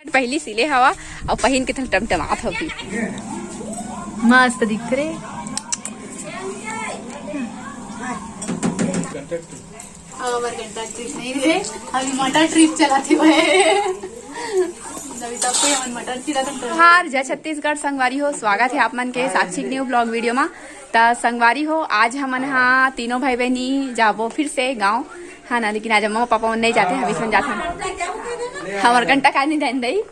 पहली सिले हवा और पहन के टमटमात होगी मस्त दिख रहे। अभी मटर ट्रिप चलाती हार जय छत्तीसगढ़ संगवारी हो। स्वागत है आप मन के साक्षी न्यू ब्लॉग वीडियो में। तो संगवारी हो आज हमन हाँ तीनों भाई बहनी जाबो फिर से गाँव हाँ ना, लेकिन आज मम्मा पापा नहीं जाते हैं, अभी जाते हमार घंटा का नहीं दाई दई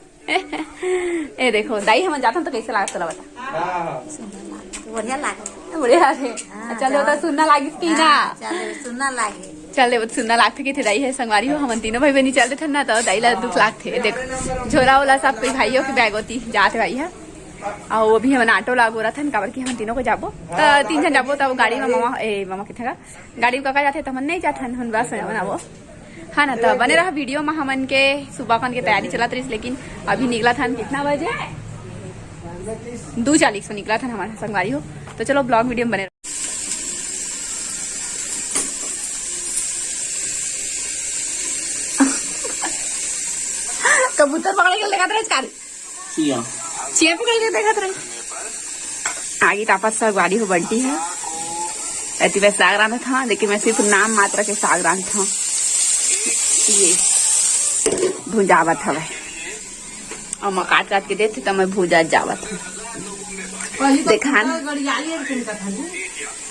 ए देखो दाई हम जाते तो कैसे लागत बता बढ़िया लागे बढ़िया थे। चलो तो सुनना लागिस की ना सुनना लागे चल सुनना लागते कि थे दाई है संगवारी हो। हम तीनों भाई बहनी चलते थे ना तो दाई ला दुख लागते। देखो झोला वोला सब कोई भाइयों की बैग होती जाते भाई है और वो भी हम ऑटो लागो रहा था काबर की हम तीनों को जाबो तो तीन जन जाबो तब गाड़ी में मामा कितना गाड़ी में काका जाते तो हम नहीं जाते हम बस में बनाबो हाँ ना। तो बने रहा वीडियो में हमन के सुबह खन की तैयारी चला रही, लेकिन अभी निकला था कितना बजे 2:40 में निकला था हमारा संगवारी हो। तो चलो ब्लॉग वीडियो में बने रहो। कबूतर पकड़ के देखा था चिया पकड़ के देखा था आगे तापा संगवारी हो बंटी है ऐसी वैसे साग रांधा था, लेकिन मैं सिर्फ नाम मात्रा के साग रांध था। ये भूंजावत हवा और मैं काट काट के देती तो मैं भूजा जावत हूँ देखा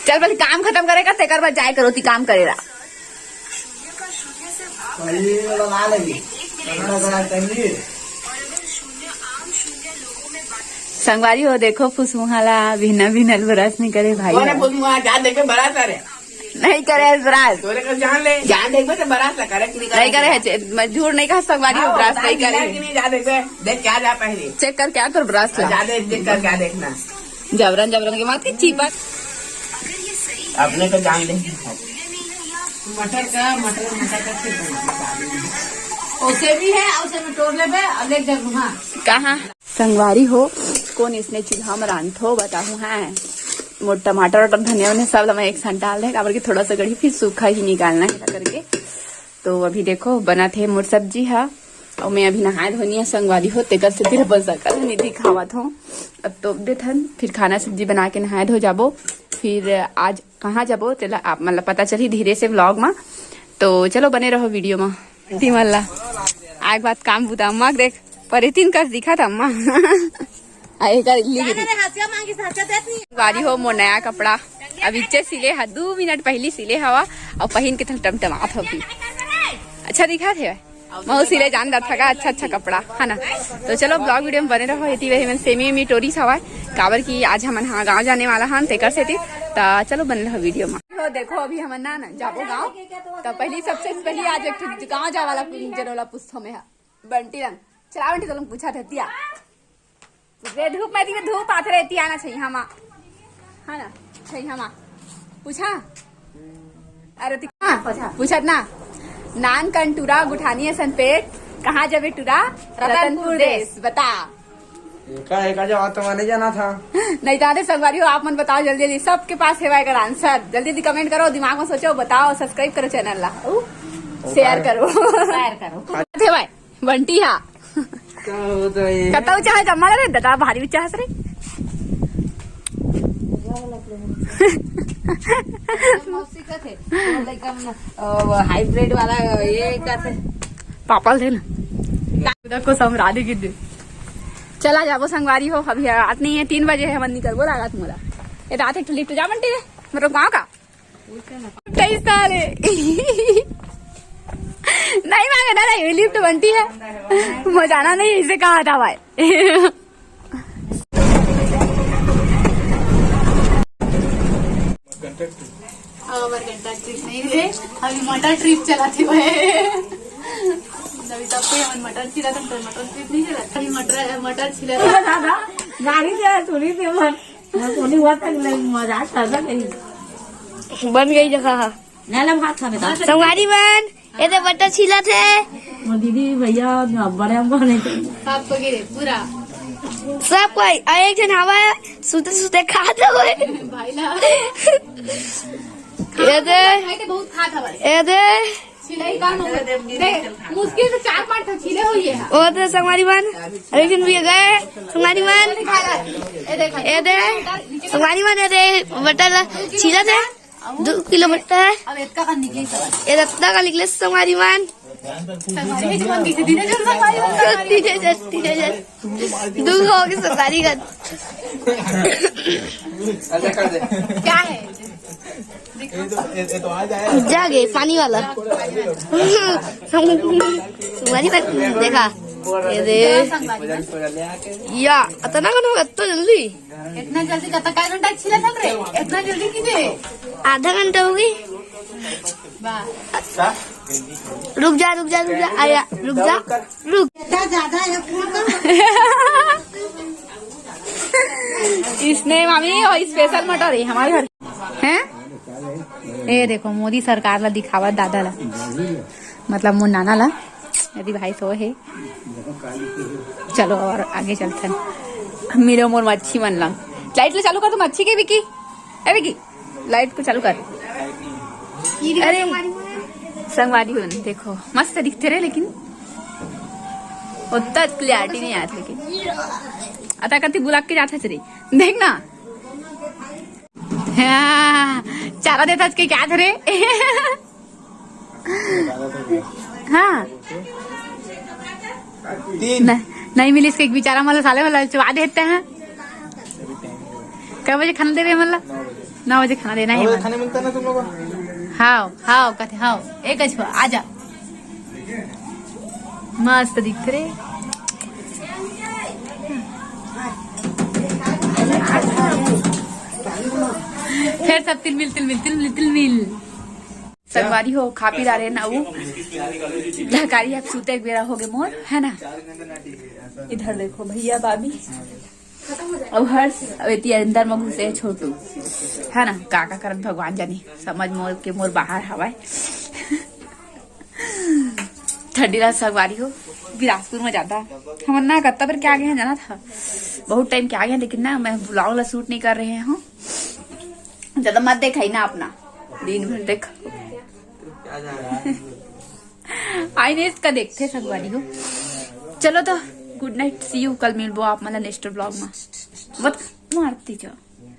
चल बल्कि काम खत्म करेगा तेकर बाद जाए करो ती काम करेगा संगवारी हो। देखो फुसमुहाला भिन्न भिन्न बरस नहीं करे भाई नहीं करे बरास जान देखो तो बरास करे नहीं करे झूठ नहीं कहा संगवारी हो बरास नहीं करे देख क्या जा पहले चेक कर क्या कर बरास देख कर क्या देखना जबरन जबरन के मात की चीपा अपने को जान दे मटर का उसे भी है उसे में तोड़ ले अलग जगह कहाँ संगवारी हो कौन इसने चूल्हा में रांधो बताऊ है मोट टमाटर और धनिया उन्हें सब मैं एक साथ डाल दें काबर की थोड़ा सा गड़ी फिर सूखा ही निकालना है करके। तो अभी देखो बना थे मोट सब्जी है और मैं अभी नहाए धोनी है संगवारी हो तेकर से फिर बस सकल निधि खावत हूँ अब तो देथन फिर खाना सब्जी बना के नहाए धो जाबो। फिर आज कहाँ जाबो तेला आप मतलब पता चली धीरे से व्लॉग में। तो चलो बने रहो वीडियो में। तिमल्ला आग बात काम बुता अम्मा देख पर तीन कस दिखा था अम्मा गाड़ी हो मोर नया कपड़ा अभी सिले है 2 मिनट पहली सिले हवा और पहन के टमटमात होगी अच्छा दिखा थे मैं सिले जान रहा था अच्छा कपड़ा है ना। तो चलो ब्लॉग वीडियो में बने रहो। ये सेमी टोरी हवा काबर की आज हम हाँ गाँव जाने वाला हाँ तेकर से तो चलो बने रहो वीडियो में। तो देखो अभी हम ना जाबो गाँव तो पहली सबसे पहले आज एक गाँव जा वाला जरोला पुस्तों में है बंटी रंग चला बंटी तो पूछा था तिया धूप में धूप आते रहती आना चाहिए हम हाँ ना चाहिए हम पूछा अरे पूछत ना नान कन टूरा गुठानी सनपेट कहाँ जाबे टूरा रतनपुर देश बता एका जवाब तो मैंने जाना था नहीं जाते संगवारी हो आप मन बताओ जल्दी जल्दी सबके पास है का आंसर जल्दी जल्दी कमेंट करो दिमाग में सोचो बताओ सब्सक्राइब करो चैनल ला शेयर करो भाई बंटी हाँ कता ऊंचा है जमा रे दादा भारी ऊंचा है रे हाइब्रिड वाला ये कैसे पापल थे ना को समराधे की दे चला जाबो संगवारी हो। अभी रात नहीं है 3 बजे है मन निकल बोला तुम्हारा ये रात एक लिफ्ट जा बंटी रे मतलब गाँव का 23 साल नहीं मांगे ना ये लिफ्ट बनती है मजाना नहीं इसे कहा था भाई घंटा ट्रिप नहीं थे अभी मटर ट्रिप चलाती मटर छिला था मटर ट्रिप नहीं चला अभी मटर छिला था गाड़ी से थोड़ी सी हुआ था मजाक कर बन गई जगह ना भात था बेटा संगवारी बन ये तो मटर छिला थे दीदी भैया बड़े बने सबको गिरे पूरा सब कोई एक जन हवा सुते सुते खाते हुए भाई ला ये दे बहुत खा था ये दे छिले ही काम हो देख मुश्किल से 4-5 तो छिले हुई है ओ तो संगवारी मान लेकिन भी गए संगवारी मान ये देख ए दे संगवारी मान दे बटर छीला दे 2 किलो बटर अब इतना का निकली सब ये रत्ता का निकले संगवारी मान हमारे जीवन की दिन चल हमारी तीजे दूध होगी संगवारी का अच्छा कर दे। क्या है जागे पानी वाला संगवारी मान देखा ये दे या अतना कौन होगा तो जल्दी इतना जल्दी कता का घंटा छिले थक रे इतना जल्दी कीजिए आधा घंटा होगी वाह रुक जा आया रुक जा रुक इसने मामी और स्पेशल मटर है हमारे घर हैं ये देखो मोदी सरकार ला दिखावा दादा ला मतलब मोर नाना ला यदि भाई सो है चलो और आगे चलते हैं मेरे मोर मच्छी मन ला लाइट ले चालू कर तो मच्छी के विकी ए विकी लाइट को चालू कर अरे संगवारी हो देखो मस्त दिखते रहे लेकिन उतना क्लियरिटी नहीं आती लेकिन अता करती बुला के जाते रे देख ना हाँ, चारा देता के क्या धरे हाँ नहीं मिली इसके एक बेचारा मतलब साले वाला चुवा देते हैं कब बजे खाना दे रहे मतलब 9 बजे खाना देना है खाने मिलता है ना तुम लोगों को? हाओ कहते हाओ एक आजा मस्त दिखते रे फिर सब तिल मिल संगवारी हो खा पी रहे ना वो ढकारी अब सूते एक बेरा हो गए मोर है ना इधर देखो भैया भाभी अब हर्ष अब इतनी अंदर में घुसे है छोटू है ना काका करन भगवान जानी समझ मोर के मोर बाहर हवाए ठंडी रात संगवारी हो बिलासपुर में जाता हम ना करता पर क्या गए जाना था बहुत टाइम क्या गया लेकिन ना मैं ब्लॉग ला शूट नहीं कर रहे हैं ज्यादा मत देखा ही ना अपना दिन भर देखो आईने इसका देखते संगवारी हो चलो तो गुड नाइट सी यू कल मिलबो आप मतलब नेक्स्ट ब्लॉग में मत मारती जाओ